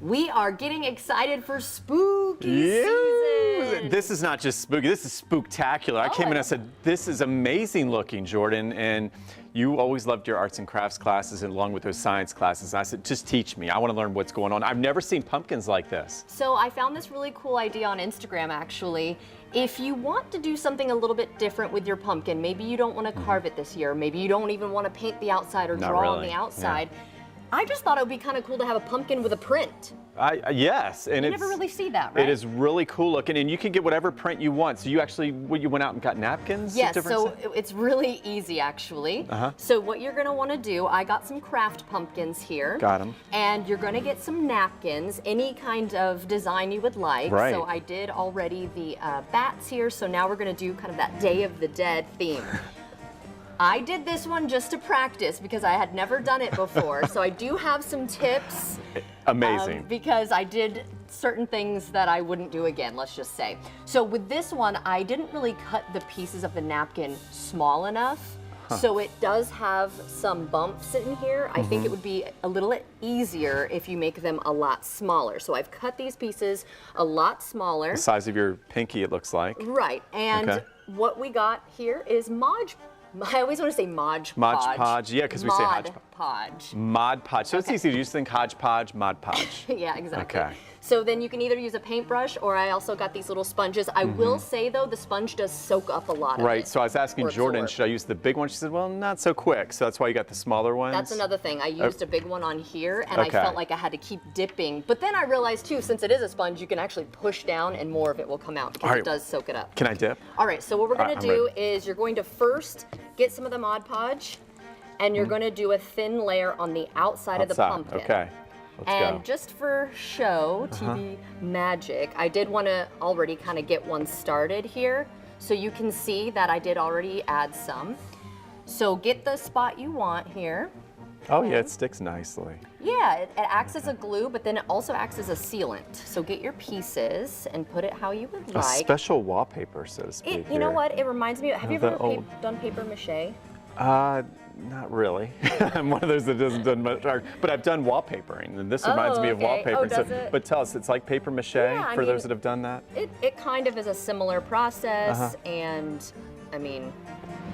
We are getting excited for spooky season. This is not just spooky, this is spooktacular. I came in and I said, this is amazing looking, Jordan. And you always loved your arts and crafts classes along with those science classes. And I said, just teach me. I want to learn what's going on. I've never seen pumpkins like this. So I found this really cool idea on Instagram, actually. If you want to do something a little bit different with your pumpkin, maybe you don't want to carve it this year, maybe you don't even want to paint the outside or draw on the outside. Yeah. I just thought it would be kind of cool to have a pumpkin with a print. Yes, and you never really see that, right? It is really cool looking, and you can get whatever print you want. So you actually, you went out and got napkins? Yes, so it's really easy, actually. So what you're going to want to do, I got some craft pumpkins here. Got them. And you're going to get some napkins, any kind of design you would like. Right. So I did already the bats here, so now we're going to do kind of that Day of the Dead theme. I did this one just to practice because I had never done it before. So I do have some tips. Amazing. Because I did certain things that I wouldn't do again, let's just say. So with this one, I didn't really cut the pieces of the napkin small enough. So it does have some bumps in here. I think it would be a little easier if you make them a lot smaller. So I've cut these pieces a lot smaller. The size of your pinky, it looks like. Right, and what we got here is Mod. I always want to say Mod Podge. Mod Podge, yeah, because we say Hodge Podge. Mod Podge. So it's easy. You just think hodgepodge, Mod Podge. Yeah, exactly. Okay. So then you can either use a paintbrush, or I also got these little sponges. I will say though, the sponge does soak up a lot of it. Right. So I was asking Jordan, should I use the big one? She said, well, not so quick. So that's why you got the smaller ones. That's another thing. I used a big one on here, and I felt like I had to keep dipping. But then I realized too, since it is a sponge, you can actually push down, and more of it will come out because it does soak it up. Can I dip? All right. So what we're going to do is you're going to first get some of the Mod Podge, and you're going to do a thin layer on the outside of the pumpkin. Okay. Let's go. Just for show, TV magic, I did want to already kind of get one started here. So you can see that I did already add some. So get the spot you want here. Oh yeah, it sticks nicely. Yeah, it acts as a glue, but then it also acts as a sealant. So get your pieces and put it how you would like. A special wallpaper, so to speak. You know what? It reminds me of, have you ever done paper mache? Not really. I'm one of those that doesn't do much art, but I've done wallpapering, and this reminds me of wallpapering. Oh, does it? But tell us, it's like paper mache for those that have done that? It kind of is a similar process, and I mean,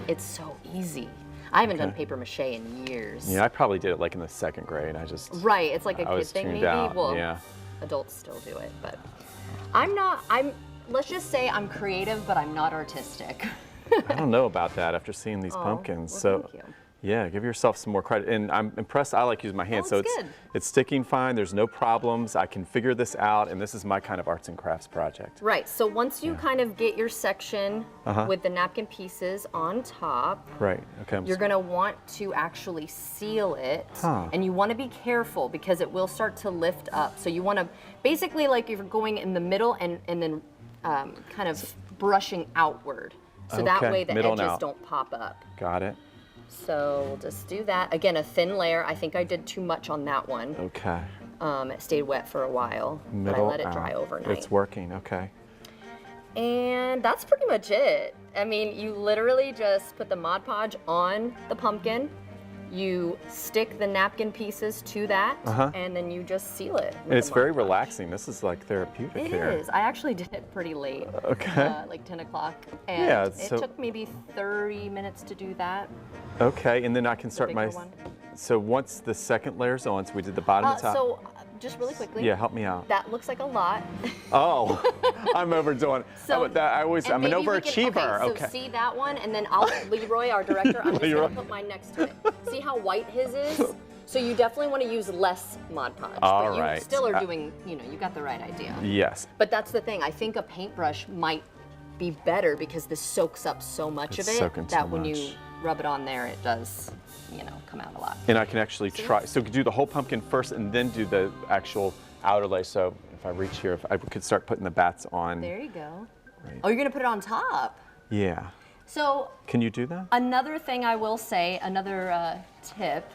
it's so easy. I haven't done paper mache in years. Yeah, I probably did it like in the 2nd grade. Right, it's like a kid thing maybe. Well, yeah. Adults still do it, but let's just say I'm creative, but I'm not artistic. I don't know about that after seeing these pumpkins. Well, thank you. Yeah, give yourself some more credit. And I'm impressed. I like using my hands, so it's sticking fine. There's no problems. I can figure this out, and this is my kind of arts and crafts project. Right. So once you kind of get your section with the napkin pieces on top, right? Okay. You're going to want to actually seal it, and you want to be careful because it will start to lift up. So you want to basically, like, if you're going in the middle and then kind of brushing outward. So that way the edges don't pop up. Got it. So we'll just do that. Again, a thin layer. I think I did too much on that one. Okay. It stayed wet for a while, but I let it dry overnight. It's working, okay. And that's pretty much it. I mean, you literally just put the Mod Podge on the pumpkin. You stick the napkin pieces to that, and then you just seal it. And it's very relaxing. This is like therapeutic here. It is. I actually did it pretty late, like 10 o'clock, and it took maybe 30 minutes to do that. Okay, and then I can start my. So once the second layer's on, so we did the bottom and top. So just really quickly. Yeah, help me out. That looks like a lot. Oh, I'm overdoing. I'm an overachiever. Okay, so see that one, and then Leroy, our director, I'm just gonna put mine next to it. See how white his is? So you definitely want to use less Mod Podge. All but right. You still are doing, you got the right idea. Yes. But that's the thing. I think a paintbrush might be better because this soaks up so much of it that when you rub it on there, it does, come out a lot. And I can actually try. So do the whole pumpkin first and then do the actual outer layer. So if I reach here, if I could start putting the bats on. There you go. Right. Oh, you're going to put it on top? Yeah. So can you do that? Another thing I will say, another tip.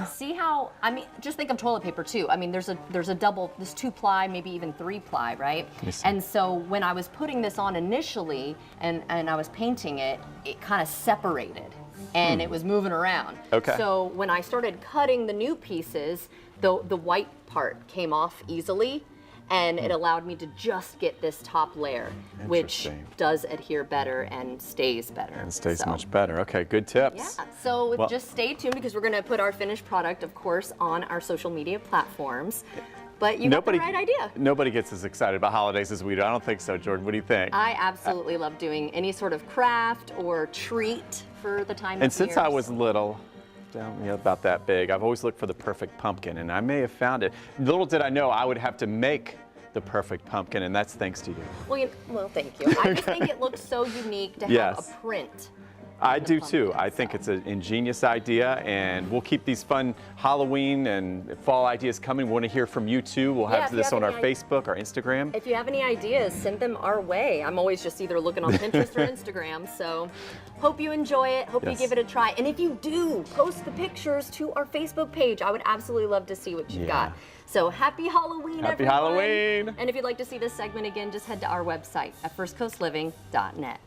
See how, just think of toilet paper too. I mean, there's a double, this 2-ply, maybe even 3-ply, right? And so when I was putting this on initially and I was painting it, it kind of separated. and it was moving around. Okay. So when I started cutting the new pieces, the white part came off easily, and it allowed me to just get this top layer, which Interesting. does adhere better and stays better. And stays So, much better. Okay, good tips. Yeah, so Well- just stay tuned because we're going to put our finished product, of course, on our social media platforms. But you got the right idea. Nobody gets as excited about holidays as we do. I don't think so, Jordan. What do you think? I absolutely love doing any sort of craft or treat for the time And of since year. I was little, about that big, I've always looked for the perfect pumpkin, and I may have found it. Little did I know I would have to make the perfect pumpkin, and that's thanks to you. Well, thank you. I just think it looks so unique to have Yes. a print. I do pumpkin, too. I think it's an ingenious idea, and we'll keep these fun Halloween and fall ideas coming. We want to hear from you too. We'll Yeah, have if you this have on our any Facebook, our Instagram. If you have any ideas, send them our way. I'm always just either looking on Pinterest or Instagram. So hope you enjoy it. Hope you Yes. give it a try. And if you do, post the pictures to our Facebook page. I would absolutely love to see what you've Yeah. got. So happy Halloween, Happy everyone. Halloween. And if you'd like to see this segment again, just head to our website at firstcoastliving.net.